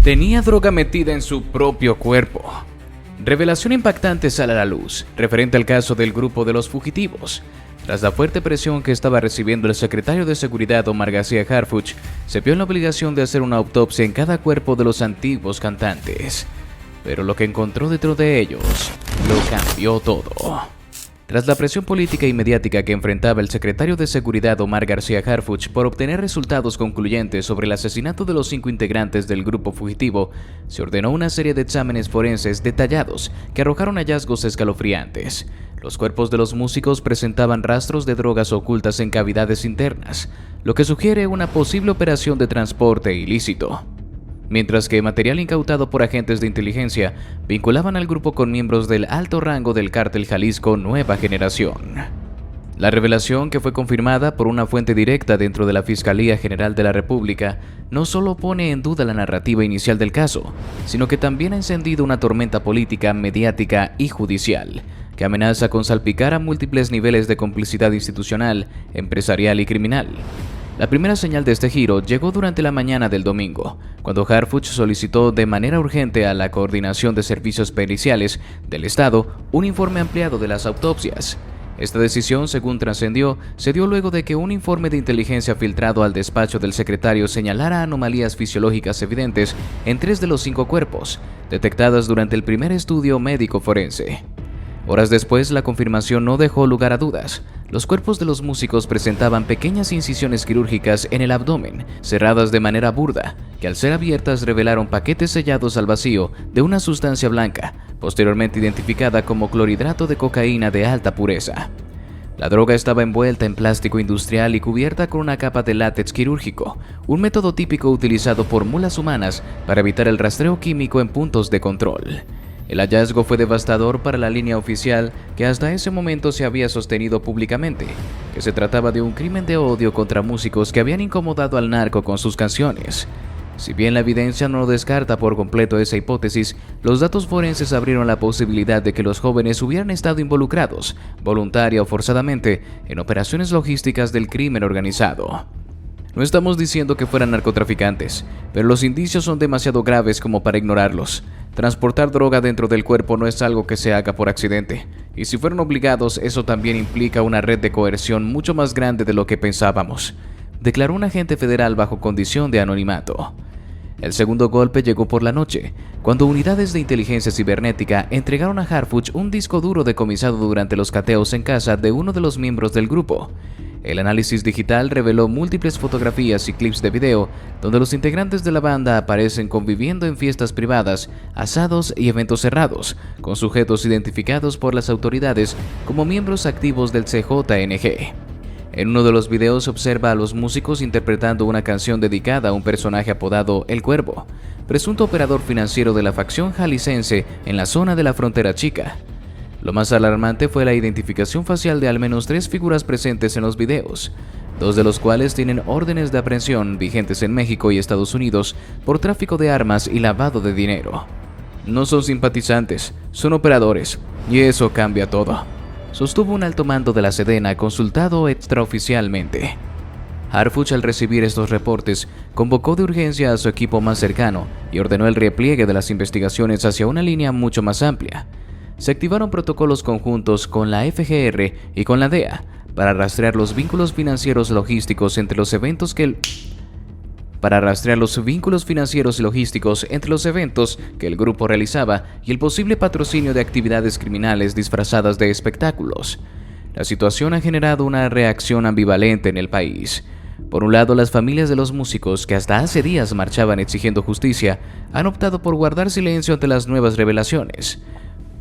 tenía droga metida en su propio cuerpo. Revelación impactante sale a la luz, referente al caso del grupo de los fugitivos. Tras la fuerte presión que estaba recibiendo el secretario de Seguridad Omar García Harfuch, se vio en la obligación de hacer una autopsia en cada cuerpo de los antiguos cantantes. Pero lo que encontró dentro de ellos lo cambió todo. Tras la presión política y mediática que enfrentaba el secretario de Seguridad Omar García Harfuch por obtener resultados concluyentes sobre el asesinato de los 5 integrantes del grupo fugitivo, se ordenó una serie de exámenes forenses detallados que arrojaron hallazgos escalofriantes. Los cuerpos de los músicos presentaban rastros de drogas ocultas en cavidades internas, lo que sugiere una posible operación de transporte ilícito. Mientras que material incautado por agentes de inteligencia vinculaban al grupo con miembros del alto rango del cártel Jalisco Nueva Generación. La revelación, que fue confirmada por una fuente directa dentro de la Fiscalía General de la República, no solo pone en duda la narrativa inicial del caso, sino que también ha encendido una tormenta política, mediática y judicial, que amenaza con salpicar a múltiples niveles de complicidad institucional, empresarial y criminal. La primera señal de este giro llegó durante la mañana del domingo, cuando Harfuch solicitó de manera urgente a la Coordinación de Servicios Periciales del Estado un informe ampliado de las autopsias. Esta decisión, según trascendió, se dio luego de que un informe de inteligencia filtrado al despacho del secretario señalara anomalías fisiológicas evidentes en 3 de los 5 cuerpos, detectadas durante el primer estudio médico forense. Horas después, la confirmación no dejó lugar a dudas. Los cuerpos de los músicos presentaban pequeñas incisiones quirúrgicas en el abdomen, cerradas de manera burda, que al ser abiertas revelaron paquetes sellados al vacío de una sustancia blanca, posteriormente identificada como clorhidrato de cocaína de alta pureza. La droga estaba envuelta en plástico industrial y cubierta con una capa de látex quirúrgico, un método típico utilizado por mulas humanas para evitar el rastreo químico en puntos de control. El hallazgo fue devastador para la línea oficial, que hasta ese momento se había sostenido públicamente que se trataba de un crimen de odio contra músicos que habían incomodado al narco con sus canciones. Si bien la evidencia no descarta por completo esa hipótesis, los datos forenses abrieron la posibilidad de que los jóvenes hubieran estado involucrados, voluntaria o forzadamente, en operaciones logísticas del crimen organizado. No estamos diciendo que fueran narcotraficantes, pero los indicios son demasiado graves como para ignorarlos. Transportar droga dentro del cuerpo no es algo que se haga por accidente, y si fueron obligados, eso también implica una red de coerción mucho más grande de lo que pensábamos, declaró un agente federal bajo condición de anonimato. El segundo golpe llegó por la noche, cuando unidades de inteligencia cibernética entregaron a Harfuch un disco duro decomisado durante los cateos en casa de uno de los miembros del grupo. El análisis digital reveló múltiples fotografías y clips de video donde los integrantes de la banda aparecen conviviendo en fiestas privadas, asados y eventos cerrados, con sujetos identificados por las autoridades como miembros activos del CJNG. En uno de los videos se observa a los músicos interpretando una canción dedicada a un personaje apodado El Cuervo, presunto operador financiero de la facción jalisciense en la zona de la Frontera Chica. Lo más alarmante fue la identificación facial de al menos 3 figuras presentes en los videos, 2 de los cuales tienen órdenes de aprehensión vigentes en México y Estados Unidos por tráfico de armas y lavado de dinero. No son simpatizantes, son operadores, y eso cambia todo, sostuvo un alto mando de la Sedena consultado extraoficialmente. Harfuch, al recibir estos reportes, convocó de urgencia a su equipo más cercano y ordenó el repliegue de las investigaciones hacia una línea mucho más amplia. Se activaron protocolos conjuntos con la FGR y con la DEA para rastrear los vínculos financieros logísticos entre los eventos que el grupo realizaba y el posible patrocinio de actividades criminales disfrazadas de espectáculos. La situación ha generado una reacción ambivalente en el país. Por un lado, las familias de los músicos, que hasta hace días marchaban exigiendo justicia, han optado por guardar silencio ante las nuevas revelaciones.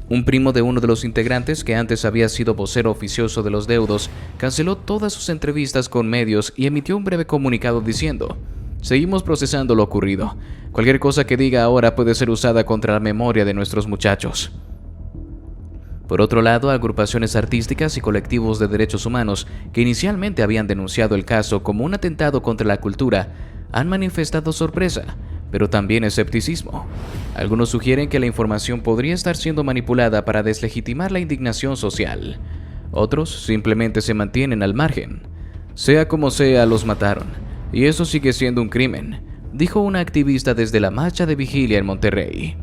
Un primo de uno de los integrantes, que antes había sido vocero oficioso de los deudos, canceló todas sus entrevistas con medios y emitió un breve comunicado diciendo: "Seguimos procesando lo ocurrido. Cualquier cosa que diga ahora puede ser usada contra la memoria de nuestros muchachos". Por otro lado, agrupaciones artísticas y colectivos de derechos humanos que inicialmente habían denunciado el caso como un atentado contra la cultura han manifestado sorpresa, pero también escepticismo. Algunos sugieren que la información podría estar siendo manipulada para deslegitimar la indignación social. Otros simplemente se mantienen al margen. Sea como sea, los mataron, y eso sigue siendo un crimen. dijo una activista desde la marcha de vigilia en Monterrey.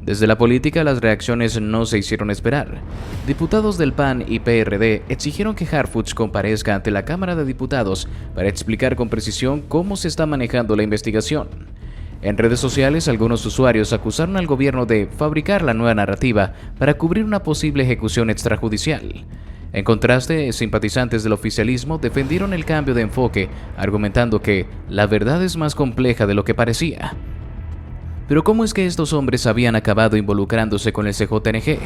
Desde la política, las reacciones no se hicieron esperar. Diputados del PAN y PRD exigieron que Harfuch comparezca ante la Cámara de Diputados para explicar con precisión cómo se está manejando la investigación. En redes sociales, algunos usuarios acusaron al gobierno de fabricar la nueva narrativa para cubrir una posible ejecución extrajudicial. En contraste, simpatizantes del oficialismo defendieron el cambio de enfoque, argumentando que la verdad es más compleja de lo que parecía. Pero ¿cómo es que estos hombres habían acabado involucrándose con el CJNG?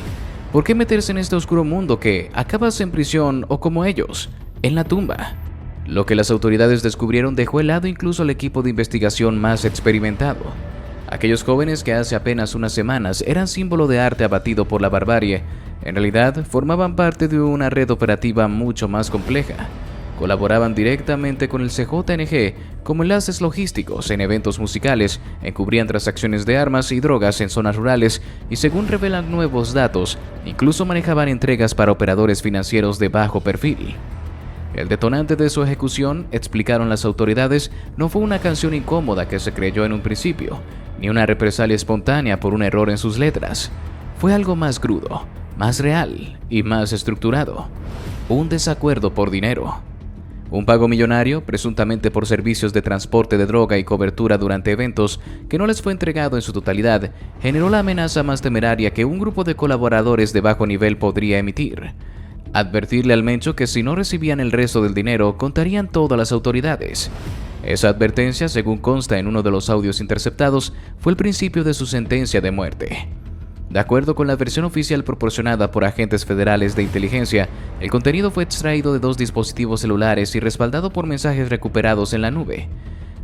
¿Por qué meterse en este oscuro mundo que acabas en prisión o como ellos, en la tumba? Lo que las autoridades descubrieron dejó helado incluso al equipo de investigación más experimentado. Aquellos jóvenes que hace apenas unas semanas eran símbolo de arte abatido por la barbarie, en realidad formaban parte de una red operativa mucho más compleja. Colaboraban directamente con el CJNG como enlaces logísticos en eventos musicales, encubrían transacciones de armas y drogas en zonas rurales y, según revelan nuevos datos, incluso manejaban entregas para operadores financieros de bajo perfil. El detonante de su ejecución, explicaron las autoridades, no fue una canción incómoda que se creyó en un principio, ni una represalia espontánea por un error en sus letras. Fue algo más crudo, más real y más estructurado. Un desacuerdo por dinero. Un pago millonario, presuntamente por servicios de transporte de droga y cobertura durante eventos, que no les fue entregado en su totalidad, generó la amenaza más temeraria que un grupo de colaboradores de bajo nivel podría emitir. Advertirle al Mencho que si no recibían el resto del dinero, contarían todo a las autoridades. Esa advertencia, según consta en uno de los audios interceptados, fue el principio de su sentencia de muerte. De acuerdo con la versión oficial proporcionada por agentes federales de inteligencia, el contenido fue extraído de 2 dispositivos celulares y respaldado por mensajes recuperados en la nube.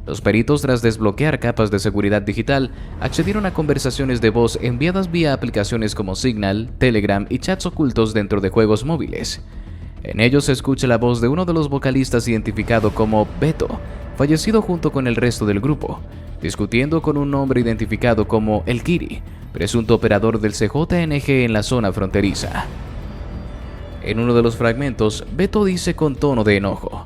Los peritos, tras desbloquear capas de seguridad digital, accedieron a conversaciones de voz enviadas vía aplicaciones como Signal, Telegram y chats ocultos dentro de juegos móviles. En ellos se escucha la voz de uno de los vocalistas identificado como Beto, fallecido junto con el resto del grupo, discutiendo con un hombre identificado como El Kiri, presunto operador del CJNG en la zona fronteriza. En uno de los fragmentos, Beto dice con tono de enojo: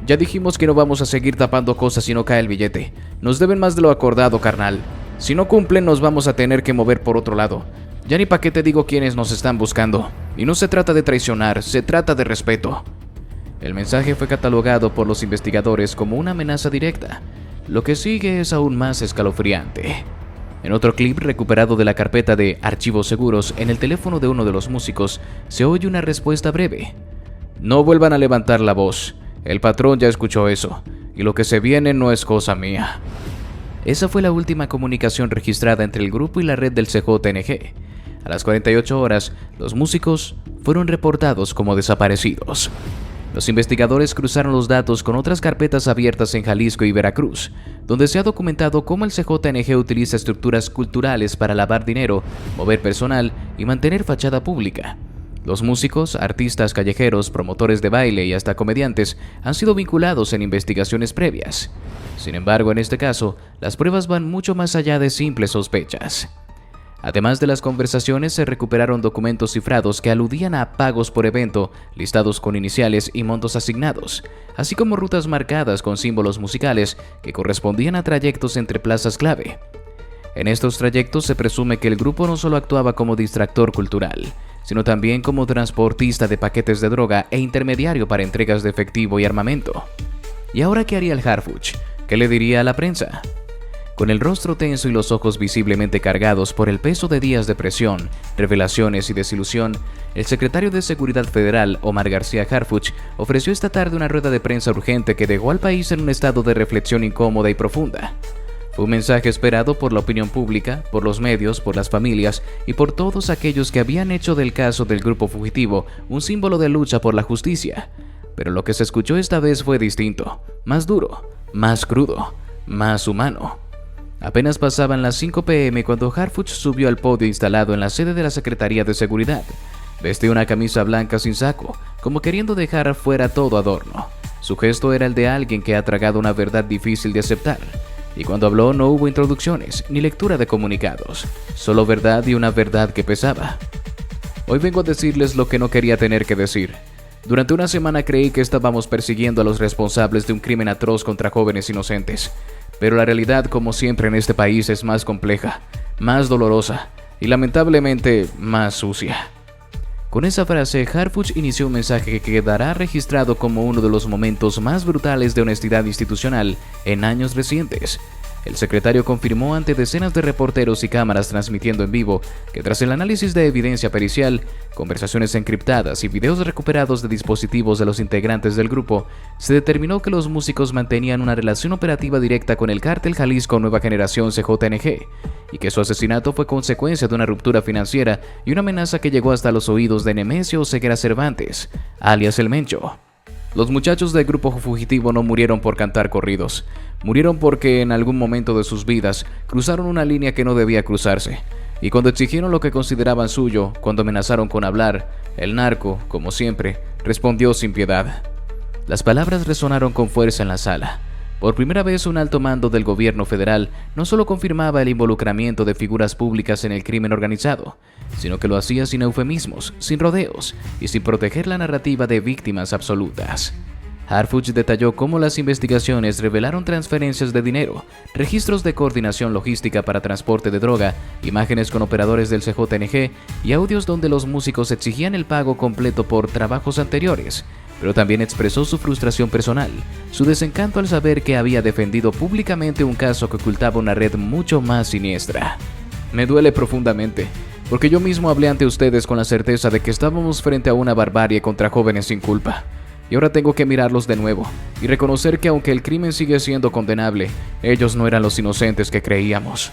"Ya dijimos que no vamos a seguir tapando cosas si no cae el billete. Nos deben más de lo acordado, carnal. Si no cumplen, nos vamos a tener que mover por otro lado. Ya ni pa' qué te digo quiénes nos están buscando. Y no se trata de traicionar, se trata de respeto". El mensaje fue catalogado por los investigadores como una amenaza directa. Lo que sigue es aún más escalofriante. En otro clip recuperado de la carpeta de archivos seguros en el teléfono de uno de los músicos, se oye una respuesta breve: "No vuelvan a levantar la voz. El patrón ya escuchó eso, y lo que se viene no es cosa mía". Esa fue la última comunicación registrada entre el grupo y la red del CJNG. A las 48 horas, los músicos fueron reportados como desaparecidos. Los investigadores cruzaron los datos con otras carpetas abiertas en Jalisco y Veracruz, donde se ha documentado cómo el CJNG utiliza estructuras culturales para lavar dinero, mover personal y mantener fachada pública. Los músicos, artistas callejeros, promotores de baile y hasta comediantes han sido vinculados en investigaciones previas. Sin embargo, en este caso, las pruebas van mucho más allá de simples sospechas. Además de las conversaciones, se recuperaron documentos cifrados que aludían a pagos por evento, listados con iniciales y montos asignados, así como rutas marcadas con símbolos musicales que correspondían a trayectos entre plazas clave. En estos trayectos se presume que el grupo no solo actuaba como distractor cultural, sino también como transportista de paquetes de droga e intermediario para entregas de efectivo y armamento. ¿Y ahora qué haría el Harfuch? ¿Qué le diría a la prensa? Con el rostro tenso y los ojos visiblemente cargados por el peso de días de presión, revelaciones y desilusión, el secretario de Seguridad Federal, Omar García Harfuch, ofreció esta tarde una rueda de prensa urgente que dejó al país en un estado de reflexión incómoda y profunda. Fue un mensaje esperado por la opinión pública, por los medios, por las familias y por todos aquellos que habían hecho del caso del grupo fugitivo un símbolo de lucha por la justicia. Pero lo que se escuchó esta vez fue distinto, más duro, más crudo, más humano. Apenas pasaban las 5 p.m. cuando Harfuch subió al podio instalado en la sede de la Secretaría de Seguridad. Vestía una camisa blanca sin saco, como queriendo dejar fuera todo adorno. Su gesto era el de alguien que ha tragado una verdad difícil de aceptar. Y cuando habló no hubo introducciones ni lectura de comunicados, solo verdad y una verdad que pesaba. Hoy vengo a decirles lo que no quería tener que decir. Durante una semana creí que estábamos persiguiendo a los responsables de un crimen atroz contra jóvenes inocentes. Pero la realidad, como siempre en este país, es más compleja, más dolorosa y lamentablemente más sucia. Con esa frase, Harfuch inició un mensaje que quedará registrado como uno de los momentos más brutales de honestidad institucional en años recientes. El secretario confirmó ante decenas de reporteros y cámaras transmitiendo en vivo que tras el análisis de evidencia pericial, conversaciones encriptadas y videos recuperados de dispositivos de los integrantes del grupo, se determinó que los músicos mantenían una relación operativa directa con el cártel Jalisco Nueva Generación CJNG y que su asesinato fue consecuencia de una ruptura financiera y una amenaza que llegó hasta los oídos de Nemesio Ceguera Cervantes, alias El Mencho. Los muchachos del grupo fugitivo no murieron por cantar corridos, murieron porque en algún momento de sus vidas cruzaron una línea que no debía cruzarse, y cuando exigieron lo que consideraban suyo, cuando amenazaron con hablar, el narco, como siempre, respondió sin piedad. Las palabras resonaron con fuerza en la sala. Por primera vez, un alto mando del gobierno federal no solo confirmaba el involucramiento de figuras públicas en el crimen organizado, sino que lo hacía sin eufemismos, sin rodeos y sin proteger la narrativa de víctimas absolutas. Harfuch detalló cómo las investigaciones revelaron transferencias de dinero, registros de coordinación logística para transporte de droga, imágenes con operadores del CJNG y audios donde los músicos exigían el pago completo por trabajos anteriores, pero también expresó su frustración personal, su desencanto al saber que había defendido públicamente un caso que ocultaba una red mucho más siniestra. Me duele profundamente, porque yo mismo hablé ante ustedes con la certeza de que estábamos frente a una barbarie contra jóvenes sin culpa. Y ahora tengo que mirarlos de nuevo y reconocer que aunque el crimen sigue siendo condenable, ellos no eran los inocentes que creíamos.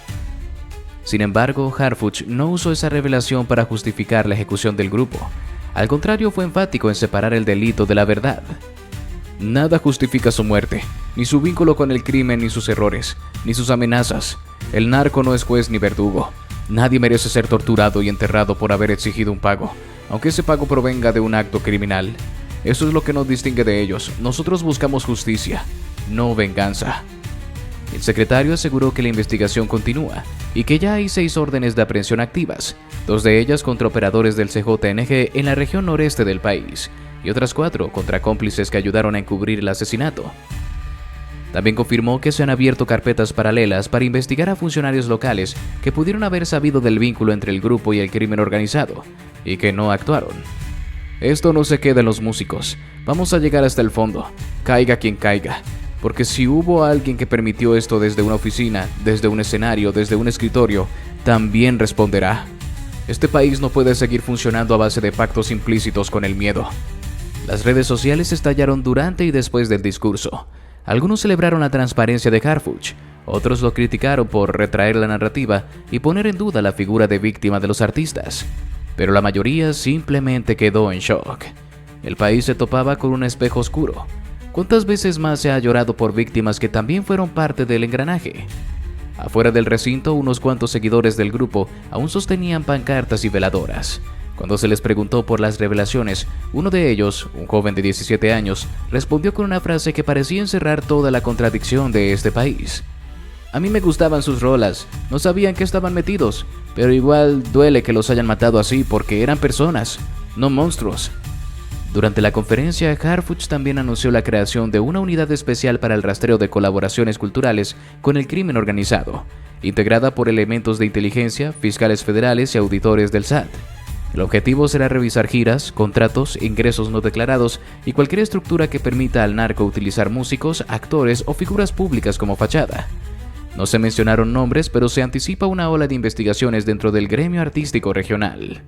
Sin embargo, Harfuch no usó esa revelación para justificar la ejecución del grupo. Al contrario, fue enfático en separar el delito de la verdad. Nada justifica su muerte, ni su vínculo con el crimen, ni sus errores, ni sus amenazas. El narco no es juez ni verdugo. Nadie merece ser torturado y enterrado por haber exigido un pago, aunque ese pago provenga de un acto criminal. Eso es lo que nos distingue de ellos. Nosotros buscamos justicia, no venganza. El secretario aseguró que la investigación continúa y que ya hay 6 órdenes de aprehensión activas, 2 de ellas contra operadores del CJNG en la región noreste del país y otras 4 contra cómplices que ayudaron a encubrir el asesinato. También confirmó que se han abierto carpetas paralelas para investigar a funcionarios locales que pudieron haber sabido del vínculo entre el grupo y el crimen organizado y que no actuaron. Esto no se queda en los músicos. Vamos a llegar hasta el fondo, caiga quien caiga. Porque si hubo alguien que permitió esto desde una oficina, desde un escenario, desde un escritorio, también responderá. Este país no puede seguir funcionando a base de pactos implícitos con el miedo. Las redes sociales estallaron durante y después del discurso. Algunos celebraron la transparencia de Harfuch, otros lo criticaron por retraer la narrativa y poner en duda la figura de víctima de los artistas. Pero la mayoría simplemente quedó en shock. El país se topaba con un espejo oscuro. ¿Cuántas veces más se ha llorado por víctimas que también fueron parte del engranaje? Afuera del recinto, unos cuantos seguidores del grupo aún sostenían pancartas y veladoras. Cuando se les preguntó por las revelaciones, uno de ellos, un joven de 17 años, respondió con una frase que parecía encerrar toda la contradicción de este país. A mí me gustaban sus rolas, no sabían que estaban metidos, pero igual duele que los hayan matado así porque eran personas, no monstruos. Durante la conferencia, Harfuch también anunció la creación de una unidad especial para el rastreo de colaboraciones culturales con el crimen organizado, integrada por elementos de inteligencia, fiscales federales y auditores del SAT. El objetivo será revisar giras, contratos, ingresos no declarados y cualquier estructura que permita al narco utilizar músicos, actores o figuras públicas como fachada. No se mencionaron nombres, pero se anticipa una ola de investigaciones dentro del gremio artístico regional.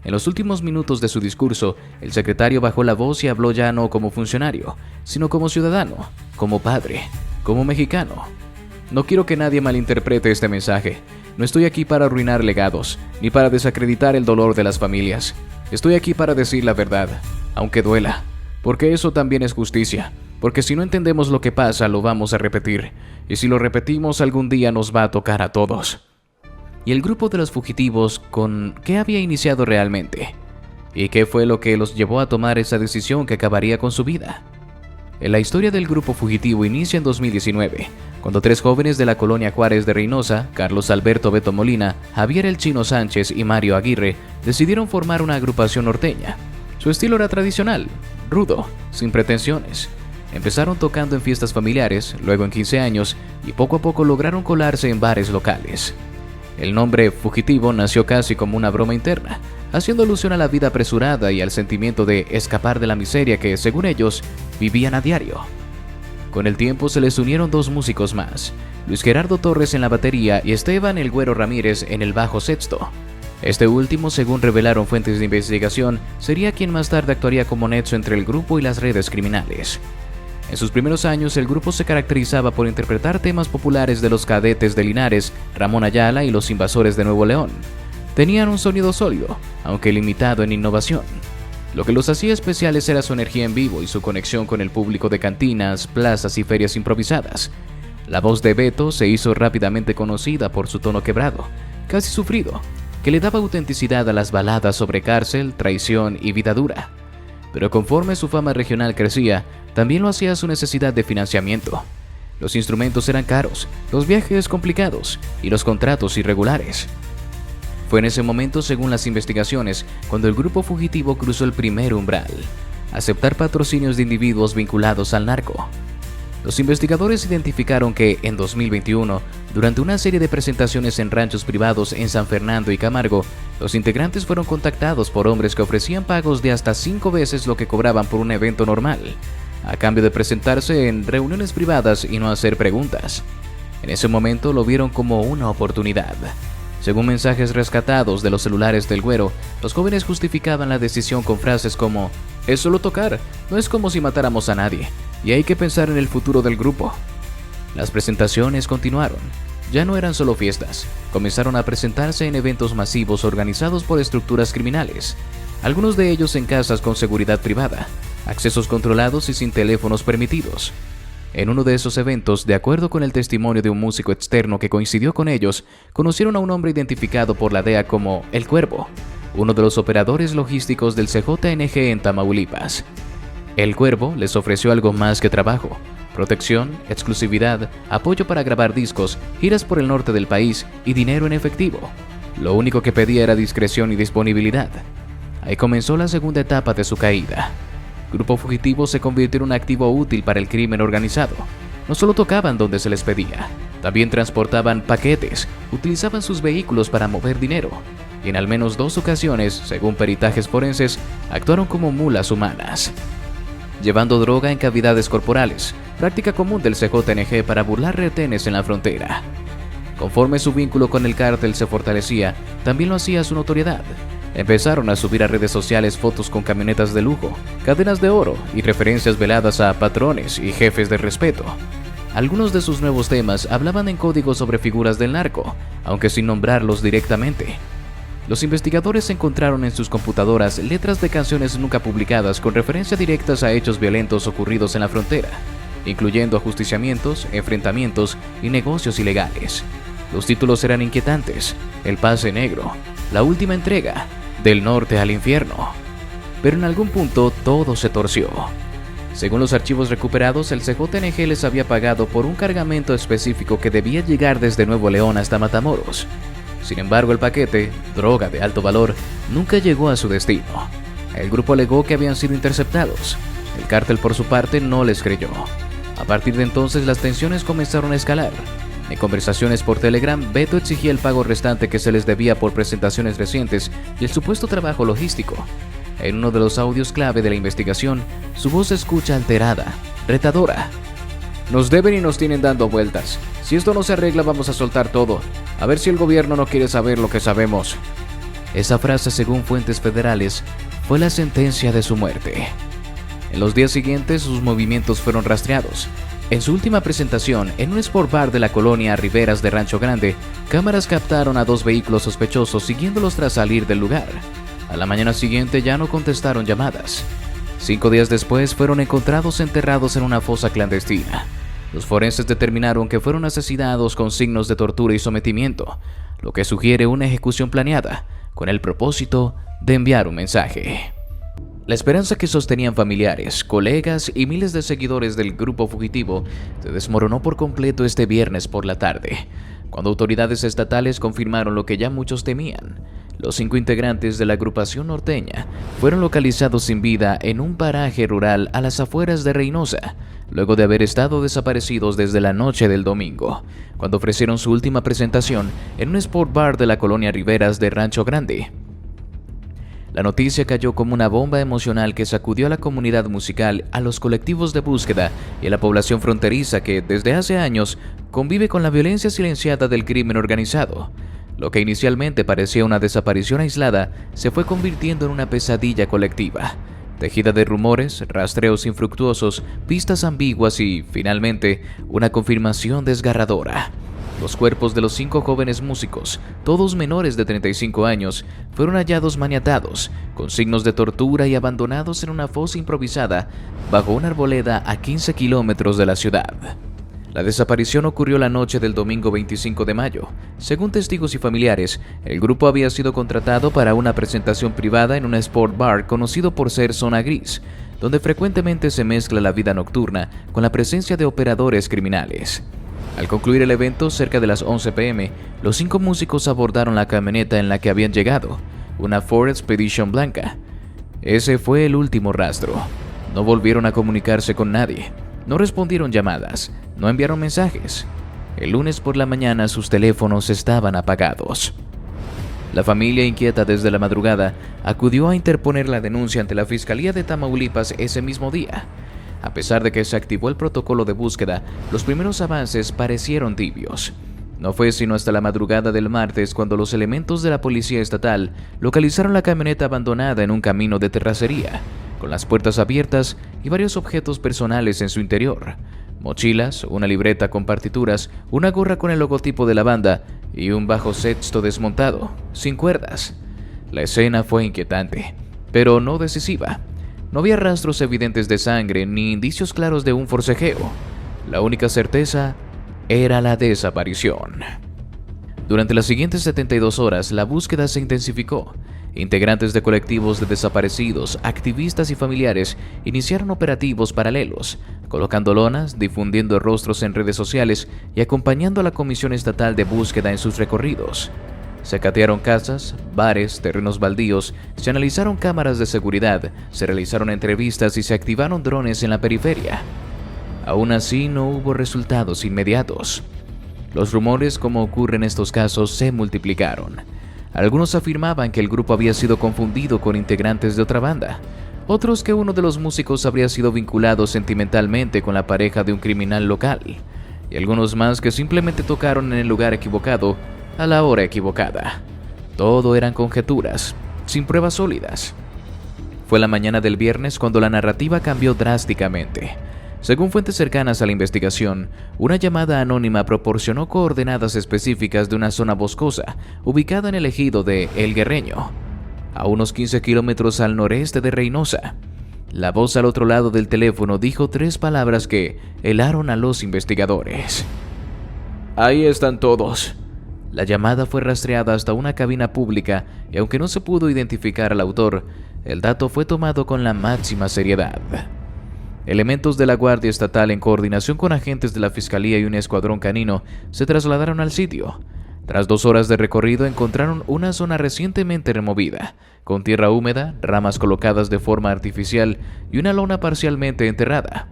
En los últimos minutos de su discurso, el secretario bajó la voz y habló ya no como funcionario, sino como ciudadano, como padre, como mexicano. No quiero que nadie malinterprete este mensaje. No estoy aquí para arruinar legados, ni para desacreditar el dolor de las familias. Estoy aquí para decir la verdad, aunque duela, porque eso también es justicia. Porque si no entendemos lo que pasa, lo vamos a repetir. Y si lo repetimos, algún día nos va a tocar a todos. ¿Y el grupo de los fugitivos con qué había iniciado realmente? ¿Y qué fue lo que los llevó a tomar esa decisión que acabaría con su vida? La historia del grupo fugitivo inicia en 2019, cuando 3 jóvenes de la colonia Juárez de Reynosa, Carlos Alberto Beto Molina, Javier El Chino Sánchez y Mario Aguirre, decidieron formar una agrupación norteña. Su estilo era tradicional, rudo, sin pretensiones. Empezaron tocando en fiestas familiares, luego en 15 años, y poco a poco lograron colarse en bares locales. El nombre Fugitivo nació casi como una broma interna, haciendo alusión a la vida apresurada y al sentimiento de escapar de la miseria que, según ellos, vivían a diario. Con el tiempo se les unieron dos músicos más, Luis Gerardo Torres en la batería y Esteban El Güero Ramírez en el bajo sexto. Este último, según revelaron fuentes de investigación, sería quien más tarde actuaría como nexo entre el grupo y las redes criminales. En sus primeros años, el grupo se caracterizaba por interpretar temas populares de los Cadetes de Linares, Ramón Ayala y los Invasores de Nuevo León. Tenían un sonido sólido, aunque limitado en innovación. Lo que los hacía especiales era su energía en vivo y su conexión con el público de cantinas, plazas y ferias improvisadas. La voz de Beto se hizo rápidamente conocida por su tono quebrado, casi sufrido, que le daba autenticidad a las baladas sobre cárcel, traición y vida dura. Pero conforme su fama regional crecía, también lo hacía su necesidad de financiamiento. Los instrumentos eran caros, los viajes complicados y los contratos irregulares. Fue en ese momento, según las investigaciones, cuando el grupo Fugitivo cruzó el primer umbral: aceptar patrocinios de individuos vinculados al narco. Los investigadores identificaron que, en 2021, durante una serie de presentaciones en ranchos privados en San Fernando y Camargo, los integrantes fueron contactados por hombres que ofrecían pagos de hasta 5 veces lo que cobraban por un evento normal, a cambio de presentarse en reuniones privadas y no hacer preguntas. En ese momento lo vieron como una oportunidad. Según mensajes rescatados de los celulares del Güero, los jóvenes justificaban la decisión con frases como: "Es solo tocar, no es como si matáramos a nadie, y hay que pensar en el futuro del grupo". Las presentaciones continuaron. Ya no eran solo fiestas, comenzaron a presentarse en eventos masivos organizados por estructuras criminales, algunos de ellos en casas con seguridad privada, accesos controlados y sin teléfonos permitidos. En uno de esos eventos, de acuerdo con el testimonio de un músico externo que coincidió con ellos, conocieron a un hombre identificado por la DEA como El Cuervo, uno de los operadores logísticos del CJNG en Tamaulipas. El Cuervo les ofreció algo más que trabajo: protección, exclusividad, apoyo para grabar discos, giras por el norte del país y dinero en efectivo. Lo único que pedía era discreción y disponibilidad. Ahí comenzó la segunda etapa de su caída. Grupo Fugitivo se convirtió en un activo útil para el crimen organizado. No solo tocaban donde se les pedía, también transportaban paquetes, utilizaban sus vehículos para mover dinero, y en al menos 2 ocasiones, según peritajes forenses, actuaron como mulas humanas, llevando droga en cavidades corporales, práctica común del CJNG para burlar retenes en la frontera. Conforme su vínculo con el cártel se fortalecía, también lo hacía su notoriedad. Empezaron a subir a redes sociales fotos con camionetas de lujo, cadenas de oro y referencias veladas a patrones y jefes de respeto. Algunos de sus nuevos temas hablaban en código sobre figuras del narco, aunque sin nombrarlos directamente. Los investigadores encontraron en sus computadoras letras de canciones nunca publicadas con referencia directas a hechos violentos ocurridos en la frontera, incluyendo ajusticiamientos, enfrentamientos y negocios ilegales. Los títulos eran inquietantes: El Pase Negro, La Última Entrega, Del Norte al Infierno. Pero en algún punto todo se torció. Según los archivos recuperados, el CJNG les había pagado por un cargamento específico que debía llegar desde Nuevo León hasta Matamoros. Sin embargo, el paquete, droga de alto valor, nunca llegó a su destino. El grupo alegó que habían sido interceptados. El cártel, por su parte, no les creyó. A partir de entonces, las tensiones comenzaron a escalar. En conversaciones por Telegram, Beto exigía el pago restante que se les debía por presentaciones recientes y el supuesto trabajo logístico. En uno de los audios clave de la investigación, su voz se escucha alterada, retadora. "Nos deben y nos tienen dando vueltas. Si esto no se arregla, vamos a soltar todo. A ver si el gobierno no quiere saber lo que sabemos". Esa frase, según fuentes federales, fue la sentencia de su muerte. En los días siguientes, sus movimientos fueron rastreados. En su última presentación, en un sport bar de la colonia Riberas de Rancho Grande, cámaras captaron a 2 vehículos sospechosos siguiéndolos tras salir del lugar. A la mañana siguiente ya no contestaron llamadas. 5 días después fueron encontrados enterrados en una fosa clandestina. Los forenses determinaron que fueron asesinados con signos de tortura y sometimiento, lo que sugiere una ejecución planeada, con el propósito de enviar un mensaje. La esperanza que sostenían familiares, colegas y miles de seguidores del grupo Fugitivo se desmoronó por completo este viernes por la tarde, cuando autoridades estatales confirmaron lo que ya muchos temían. Los 5 integrantes de la agrupación norteña fueron localizados sin vida en un paraje rural a las afueras de Reynosa, luego de haber estado desaparecidos desde la noche del domingo, cuando ofrecieron su última presentación en un sport bar de la colonia Riberas de Rancho Grande. La noticia cayó como una bomba emocional que sacudió a la comunidad musical, a los colectivos de búsqueda y a la población fronteriza que, desde hace años, convive con la violencia silenciada del crimen organizado. Lo que inicialmente parecía una desaparición aislada se fue convirtiendo en una pesadilla colectiva, tejida de rumores, rastreos infructuosos, pistas ambiguas y, finalmente, una confirmación desgarradora. Los cuerpos de los 5 jóvenes músicos, todos menores de 35 años, fueron hallados maniatados, con signos de tortura y abandonados en una fosa improvisada bajo una arboleda a 15 kilómetros de la ciudad. La desaparición ocurrió la noche del domingo 25 de mayo. Según testigos y familiares, el grupo había sido contratado para una presentación privada en un sport bar conocido por ser Zona Gris, donde frecuentemente se mezcla la vida nocturna con la presencia de operadores criminales. Al concluir el evento, cerca de las 11 p.m., los 5 músicos abordaron la camioneta en la que habían llegado, una Ford Expedition blanca. Ese fue el último rastro. No volvieron a comunicarse con nadie, no respondieron llamadas, no enviaron mensajes. El lunes por la mañana sus teléfonos estaban apagados. La familia, inquieta desde la madrugada, acudió a interponer la denuncia ante la Fiscalía de Tamaulipas ese mismo día. A pesar de que se activó el protocolo de búsqueda, los primeros avances parecieron tibios. No fue sino hasta la madrugada del martes cuando los elementos de la policía estatal localizaron la camioneta abandonada en un camino de terracería, con las puertas abiertas y varios objetos personales en su interior: mochilas, una libreta con partituras, una gorra con el logotipo de la banda y un bajo sexto desmontado, sin cuerdas. La escena fue inquietante, pero no decisiva. No había rastros evidentes de sangre ni indicios claros de un forcejeo. La única certeza era la desaparición. Durante las siguientes 72 horas, la búsqueda se intensificó. Integrantes de colectivos de desaparecidos, activistas y familiares iniciaron operativos paralelos, colocando lonas, difundiendo rostros en redes sociales y acompañando a la Comisión Estatal de Búsqueda en sus recorridos. Se catearon casas, bares, terrenos baldíos, se analizaron cámaras de seguridad, se realizaron entrevistas y se activaron drones en la periferia. Aún así, no hubo resultados inmediatos. Los rumores, como ocurre en estos casos, se multiplicaron. Algunos afirmaban que el grupo había sido confundido con integrantes de otra banda, otros que uno de los músicos habría sido vinculado sentimentalmente con la pareja de un criminal local, y algunos más que simplemente tocaron en el lugar equivocado a la hora equivocada. Todo eran conjeturas, sin pruebas sólidas. Fue la mañana del viernes cuando la narrativa cambió drásticamente. Según fuentes cercanas a la investigación, una llamada anónima proporcionó coordenadas específicas de una zona boscosa ubicada en el ejido de El Guerreño, a unos 15 kilómetros al noreste de Reynosa. La voz al otro lado del teléfono dijo 3 palabras que helaron a los investigadores. «Ahí están todos». La llamada fue rastreada hasta una cabina pública y aunque no se pudo identificar al autor, el dato fue tomado con la máxima seriedad. Elementos de la Guardia Estatal, en coordinación con agentes de la Fiscalía y un escuadrón canino, se trasladaron al sitio. Tras 2 horas de recorrido encontraron una zona recientemente removida, con tierra húmeda, ramas colocadas de forma artificial y una lona parcialmente enterrada.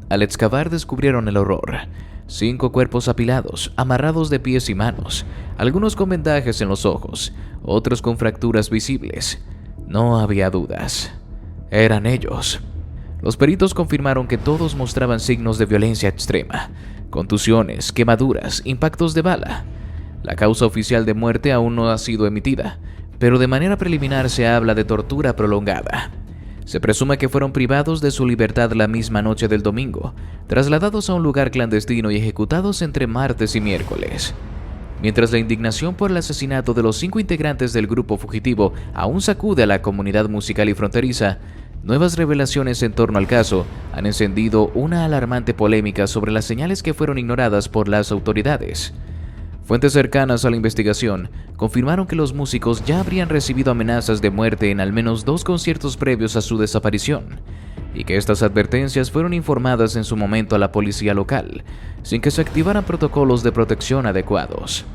Al excavar descubrieron el horror. 5 cuerpos apilados, amarrados de pies y manos, algunos con vendajes en los ojos, otros con fracturas visibles. No había dudas. Eran ellos. Los peritos confirmaron que todos mostraban signos de violencia extrema: contusiones, quemaduras, impactos de bala. La causa oficial de muerte aún no ha sido emitida, pero de manera preliminar se habla de tortura prolongada. Se presume que fueron privados de su libertad la misma noche del domingo, trasladados a un lugar clandestino y ejecutados entre martes y miércoles. Mientras la indignación por el asesinato de los 5 integrantes del grupo fugitivo aún sacude a la comunidad musical y fronteriza, nuevas revelaciones en torno al caso han encendido una alarmante polémica sobre las señales que fueron ignoradas por las autoridades. Fuentes cercanas a la investigación confirmaron que los músicos ya habrían recibido amenazas de muerte en al menos 2 conciertos previos a su desaparición, y que estas advertencias fueron informadas en su momento a la policía local, sin que se activaran protocolos de protección adecuados.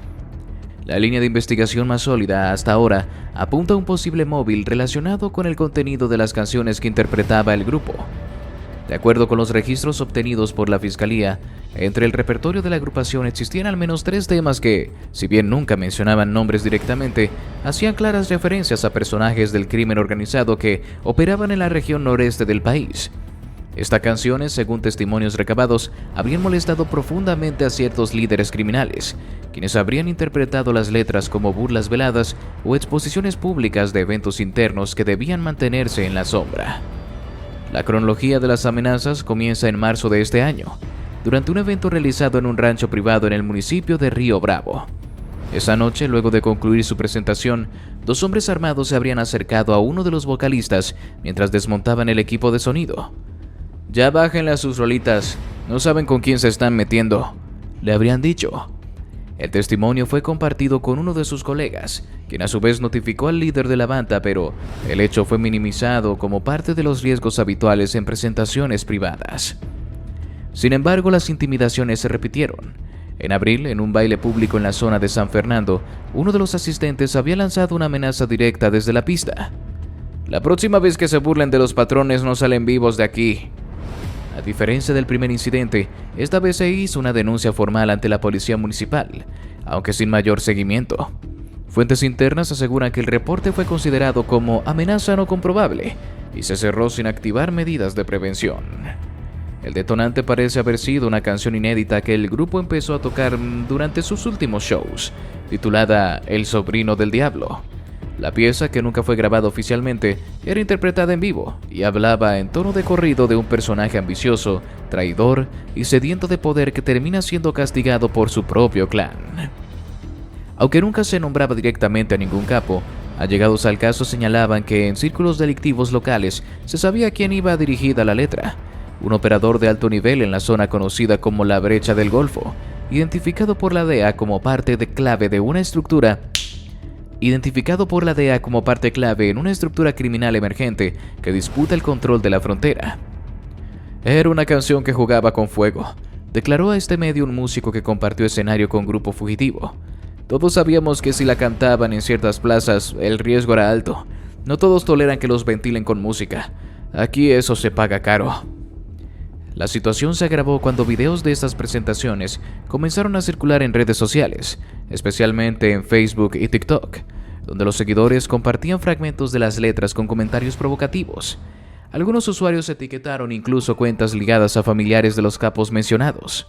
La línea de investigación más sólida hasta ahora apunta a un posible móvil relacionado con el contenido de las canciones que interpretaba el grupo. De acuerdo con los registros obtenidos por la Fiscalía, entre el repertorio de la agrupación existían al menos 3 temas que, si bien nunca mencionaban nombres directamente, hacían claras referencias a personajes del crimen organizado que operaban en la región noreste del país. Estas canciones, según testimonios recabados, habrían molestado profundamente a ciertos líderes criminales, quienes habrían interpretado las letras como burlas veladas o exposiciones públicas de eventos internos que debían mantenerse en la sombra. La cronología de las amenazas comienza en marzo de este año, durante un evento realizado en un rancho privado en el municipio de Río Bravo. Esa noche, luego de concluir su presentación, 2 hombres armados se habrían acercado a uno de los vocalistas mientras desmontaban el equipo de sonido. «Ya bájenle a sus rolitas, no saben con quién se están metiendo», le habrían dicho. El testimonio fue compartido con uno de sus colegas, quien a su vez notificó al líder de la banda, pero el hecho fue minimizado como parte de los riesgos habituales en presentaciones privadas. Sin embargo, las intimidaciones se repitieron. En abril, en un baile público en la zona de San Fernando, uno de los asistentes había lanzado una amenaza directa desde la pista. «La próxima vez que se burlen de los patrones no salen vivos de aquí». A diferencia del primer incidente, esta vez se hizo una denuncia formal ante la policía municipal, aunque sin mayor seguimiento. Fuentes internas aseguran que el reporte fue considerado como amenaza no comprobable y se cerró sin activar medidas de prevención. El detonante parece haber sido una canción inédita que el grupo empezó a tocar durante sus últimos shows, titulada El sobrino del diablo. La pieza, que nunca fue grabada oficialmente, era interpretada en vivo y hablaba en tono de corrido de un personaje ambicioso, traidor y sediento de poder que termina siendo castigado por su propio clan. Aunque nunca se nombraba directamente a ningún capo, allegados al caso señalaban que en círculos delictivos locales se sabía a quién iba dirigida la letra: un operador de alto nivel en la zona conocida como la Brecha del Golfo, identificado por la DEA como parte clave en una estructura criminal emergente que disputa el control de la frontera. «Era una canción que jugaba con fuego», declaró a este medio un músico que compartió escenario con Grupo Fugitivo. «Todos sabíamos que si la cantaban en ciertas plazas, el riesgo era alto. No todos toleran que los ventilen con música. Aquí eso se paga caro». La situación se agravó cuando videos de estas presentaciones comenzaron a circular en redes sociales, especialmente en Facebook y TikTok, donde los seguidores compartían fragmentos de las letras con comentarios provocativos. Algunos usuarios etiquetaron incluso cuentas ligadas a familiares de los capos mencionados,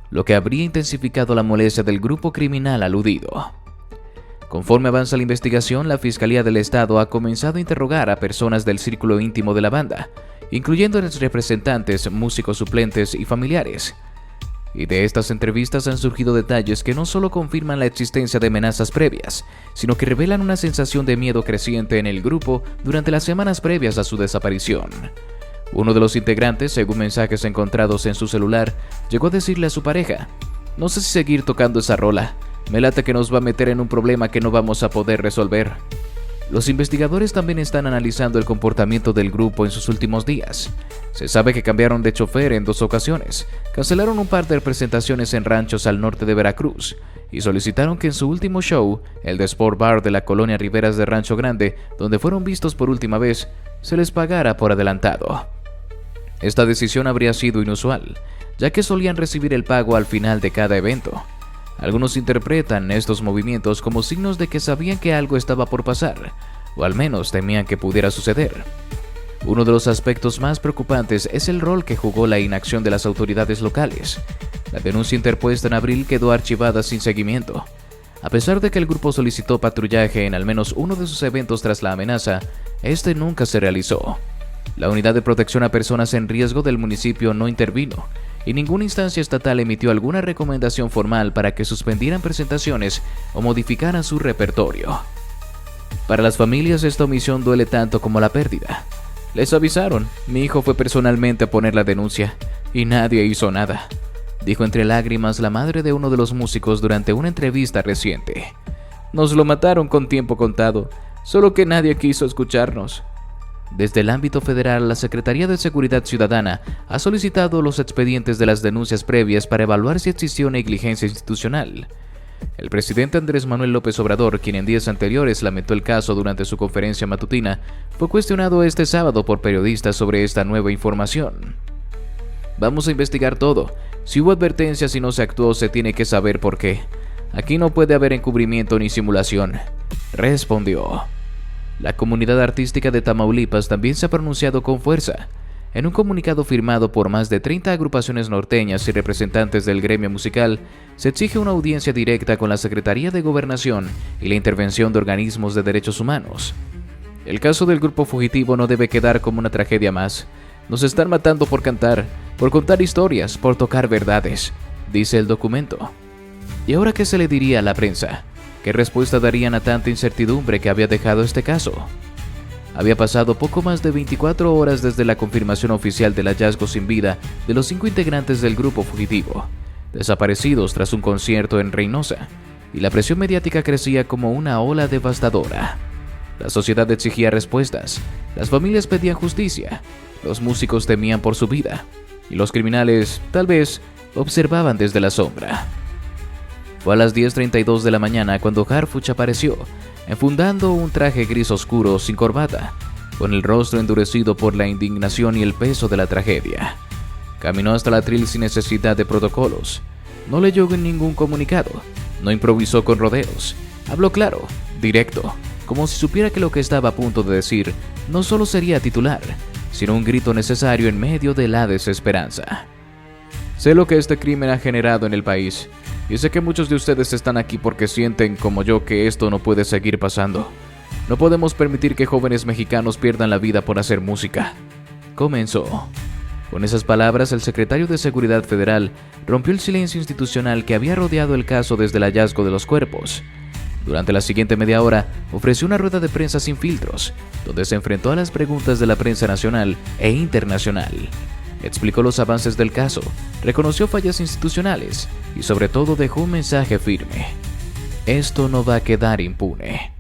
lo que habría intensificado la molestia del grupo criminal aludido. Conforme avanza la investigación, la Fiscalía del Estado ha comenzado a interrogar a personas del círculo íntimo de la banda, incluyendo a los representantes, músicos suplentes y familiares. Y de estas entrevistas han surgido detalles que no solo confirman la existencia de amenazas previas, sino que revelan una sensación de miedo creciente en el grupo durante las semanas previas a su desaparición. Uno de los integrantes, según mensajes encontrados en su celular, llegó a decirle a su pareja: «No sé si seguir tocando esa rola, me late que nos va a meter en un problema que no vamos a poder resolver». Los investigadores también están analizando el comportamiento del grupo en sus últimos días. Se sabe que cambiaron de chofer en 2 ocasiones, cancelaron un par de presentaciones en ranchos al norte de Veracruz y solicitaron que en su último show, el de Sport Bar de la colonia Riberas de Rancho Grande, donde fueron vistos por última vez, se les pagara por adelantado. Esta decisión habría sido inusual, ya que solían recibir el pago al final de cada evento. Algunos interpretan estos movimientos como signos de que sabían que algo estaba por pasar, o al menos temían que pudiera suceder. Uno de los aspectos más preocupantes es el rol que jugó la inacción de las autoridades locales. La denuncia interpuesta en abril quedó archivada sin seguimiento. A pesar de que el grupo solicitó patrullaje en al menos uno de sus eventos tras la amenaza, este nunca se realizó. La Unidad de Protección a Personas en Riesgo del municipio no intervino, y ninguna instancia estatal emitió alguna recomendación formal para que suspendieran presentaciones o modificaran su repertorio. Para las familias, esta omisión duele tanto como la pérdida. «Les avisaron, mi hijo fue personalmente a poner la denuncia y nadie hizo nada», dijo entre lágrimas la madre de uno de los músicos durante una entrevista reciente. «Nos lo mataron con tiempo contado, solo que nadie quiso escucharnos». Desde el ámbito federal, la Secretaría de Seguridad Ciudadana ha solicitado los expedientes de las denuncias previas para evaluar si existió negligencia institucional. El presidente Andrés Manuel López Obrador, quien en días anteriores lamentó el caso durante su conferencia matutina, fue cuestionado este sábado por periodistas sobre esta nueva información. Vamos a investigar todo. Si hubo advertencias y no se actuó, se tiene que saber por qué. Aquí no puede haber encubrimiento ni simulación, respondió. La comunidad artística de Tamaulipas también se ha pronunciado con fuerza. En un comunicado firmado por más de 30 agrupaciones norteñas y representantes del gremio musical, se exige una audiencia directa con la Secretaría de Gobernación y la intervención de organismos de derechos humanos. El caso del grupo fugitivo no debe quedar como una tragedia más. Nos están matando por cantar, por contar historias, por tocar verdades, dice el documento. ¿Y ahora qué se le diría a la prensa? ¿Qué respuesta darían a tanta incertidumbre que había dejado este caso? Había pasado poco más de 24 horas desde la confirmación oficial del hallazgo sin vida de los 5 integrantes del grupo fugitivo, desaparecidos tras un concierto en Reynosa, y la presión mediática crecía como una ola devastadora. La sociedad exigía respuestas, las familias pedían justicia, los músicos temían por su vida, y los criminales, tal vez, observaban desde la sombra. Fue a las 10:32 de la mañana cuando Harfuch apareció, enfundando un traje gris oscuro sin corbata, con el rostro endurecido por la indignación y el peso de la tragedia. Caminó hasta el atril sin necesidad de protocolos. No leyó ningún comunicado, no improvisó con rodeos. Habló claro, directo, como si supiera que lo que estaba a punto de decir no solo sería titular, sino un grito necesario en medio de la desesperanza. Sé lo que este crimen ha generado en el país, y sé que muchos de ustedes están aquí porque sienten, como yo, que esto no puede seguir pasando. No podemos permitir que jóvenes mexicanos pierdan la vida por hacer música. Comenzó. Con esas palabras, el secretario de Seguridad Federal rompió el silencio institucional que había rodeado el caso desde el hallazgo de los cuerpos. Durante la siguiente media hora, ofreció una rueda de prensa sin filtros, donde se enfrentó a las preguntas de la prensa nacional e internacional. Explicó los avances del caso, reconoció fallas institucionales y sobre todo dejó un mensaje firme. Esto no va a quedar impune.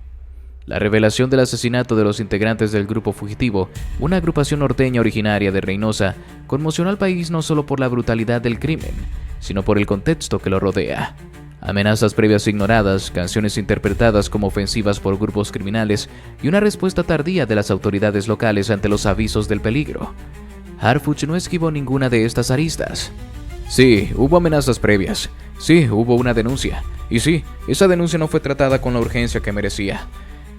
La revelación del asesinato de los integrantes del grupo fugitivo, una agrupación norteña originaria de Reynosa, conmocionó al país no solo por la brutalidad del crimen, sino por el contexto que lo rodea. Amenazas previas ignoradas, canciones interpretadas como ofensivas por grupos criminales y una respuesta tardía de las autoridades locales ante los avisos del peligro. Harfuch no esquivó ninguna de estas aristas. Sí, hubo amenazas previas. Sí, hubo una denuncia. Y sí, esa denuncia no fue tratada con la urgencia que merecía.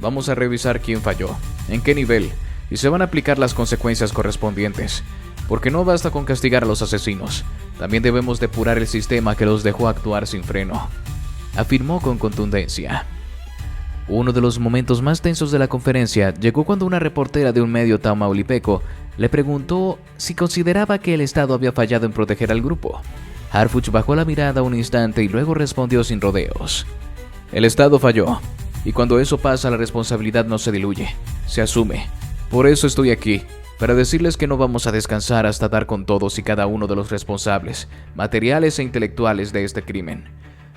Vamos a revisar quién falló, en qué nivel, y se van a aplicar las consecuencias correspondientes. Porque no basta con castigar a los asesinos, también debemos depurar el sistema que los dejó actuar sin freno, afirmó con contundencia. Uno de los momentos más tensos de la conferencia llegó cuando una reportera de un medio tamaulipeco le preguntó si consideraba que el Estado había fallado en proteger al grupo. Harfuch bajó la mirada un instante y luego respondió sin rodeos. El Estado falló, y cuando eso pasa la responsabilidad no se diluye, se asume. Por eso estoy aquí, para decirles que no vamos a descansar hasta dar con todos y cada uno de los responsables, materiales e intelectuales de este crimen.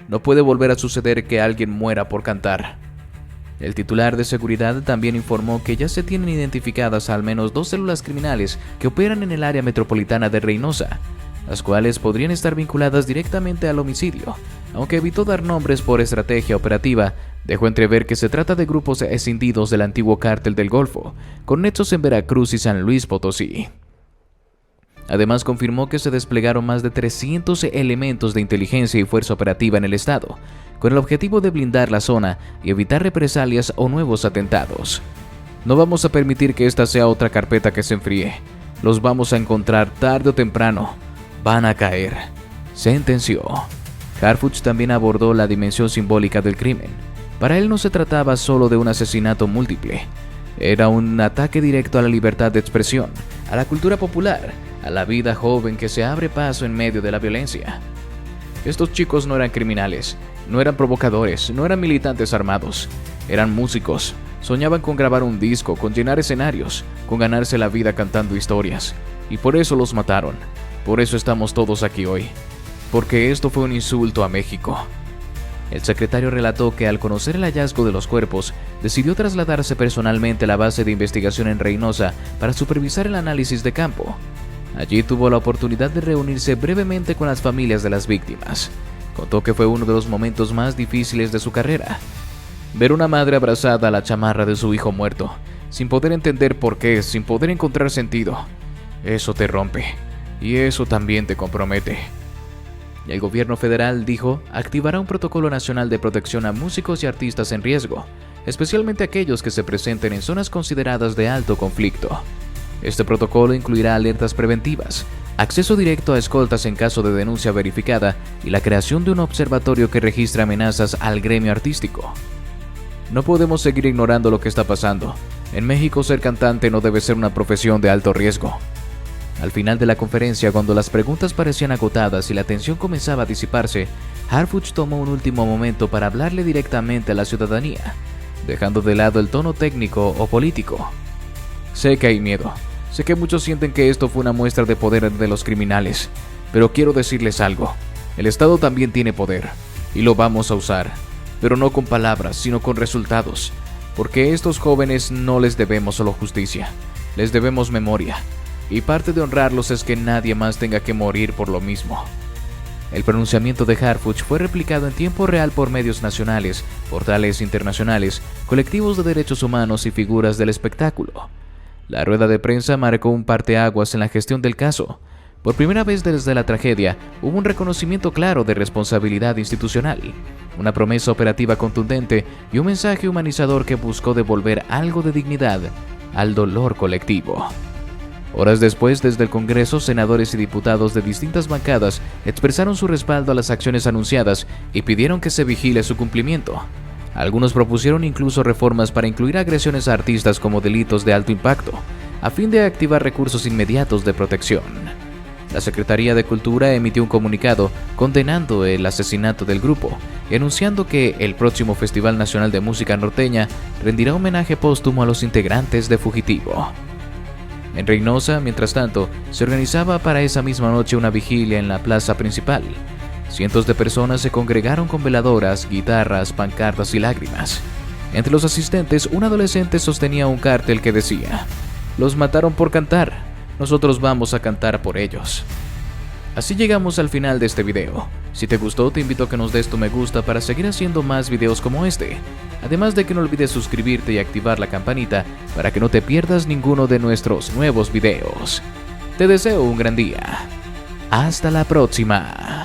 No puede volver a suceder que alguien muera por cantar. El titular de seguridad también informó que ya se tienen identificadas al menos 2 células criminales que operan en el área metropolitana de Reynosa, las cuales podrían estar vinculadas directamente al homicidio, aunque evitó dar nombres por estrategia operativa. Dejó entrever que se trata de grupos escindidos del antiguo cártel del Golfo, con nexos en Veracruz y San Luis Potosí. Además confirmó que se desplegaron más de 300 elementos de inteligencia y fuerza operativa en el estado, con el objetivo de blindar la zona y evitar represalias o nuevos atentados. No vamos a permitir que esta sea otra carpeta que se enfríe. Los vamos a encontrar tarde o temprano. Van a caer, sentenció. Harfuch también abordó la dimensión simbólica del crimen. Para él no se trataba solo de un asesinato múltiple. Era un ataque directo a la libertad de expresión, a la cultura popular, a la vida joven que se abre paso en medio de la violencia. Estos chicos no eran criminales, no eran provocadores, no eran militantes armados. Eran músicos. Soñaban con grabar un disco, con llenar escenarios, con ganarse la vida cantando historias. Y por eso los mataron. Por eso estamos todos aquí hoy. Porque esto fue un insulto a México. El secretario relató que al conocer el hallazgo de los cuerpos, decidió trasladarse personalmente a la base de investigación en Reynosa para supervisar el análisis de campo. Allí tuvo la oportunidad de reunirse brevemente con las familias de las víctimas. Contó que fue uno de los momentos más difíciles de su carrera. Ver una madre abrazada a la chamarra de su hijo muerto, sin poder entender por qué, sin poder encontrar sentido, eso te rompe y eso también te compromete. El gobierno federal, dijo, activará un protocolo nacional de protección a músicos y artistas en riesgo, especialmente aquellos que se presenten en zonas consideradas de alto conflicto. Este protocolo incluirá alertas preventivas, acceso directo a escoltas en caso de denuncia verificada y la creación de un observatorio que registre amenazas al gremio artístico. No podemos seguir ignorando lo que está pasando. En México, ser cantante no debe ser una profesión de alto riesgo. Al final de la conferencia, cuando las preguntas parecían agotadas y la tensión comenzaba a disiparse, Harfuch tomó un último momento para hablarle directamente a la ciudadanía, dejando de lado el tono técnico o político. Sé que hay miedo. Sé que muchos sienten que esto fue una muestra de poder de los criminales, pero quiero decirles algo. El Estado también tiene poder, y lo vamos a usar, pero no con palabras, sino con resultados, porque a estos jóvenes no les debemos solo justicia, les debemos memoria, y parte de honrarlos es que nadie más tenga que morir por lo mismo. El pronunciamiento de Harfuch fue replicado en tiempo real por medios nacionales, portales internacionales, colectivos de derechos humanos y figuras del espectáculo. La rueda de prensa marcó un parteaguas en la gestión del caso. Por primera vez desde la tragedia, hubo un reconocimiento claro de responsabilidad institucional, una promesa operativa contundente y un mensaje humanizador que buscó devolver algo de dignidad al dolor colectivo. Horas después, desde el Congreso, senadores y diputados de distintas bancadas expresaron su respaldo a las acciones anunciadas y pidieron que se vigile su cumplimiento. Algunos propusieron incluso reformas para incluir agresiones a artistas como delitos de alto impacto, a fin de activar recursos inmediatos de protección. La Secretaría de Cultura emitió un comunicado condenando el asesinato del grupo y anunciando que el próximo Festival Nacional de Música Norteña rendirá homenaje póstumo a los integrantes de Fugitivo. En Reynosa, mientras tanto, se organizaba para esa misma noche una vigilia en la plaza principal. Cientos de personas se congregaron con veladoras, guitarras, pancartas y lágrimas. Entre los asistentes, un adolescente sostenía un cartel que decía: "Los mataron por cantar, nosotros vamos a cantar por ellos". Así llegamos al final de este video. Si te gustó, te invito a que nos des tu me gusta para seguir haciendo más videos como este. Además de que no olvides suscribirte y activar la campanita para que no te pierdas ninguno de nuestros nuevos videos. Te deseo un gran día. Hasta la próxima.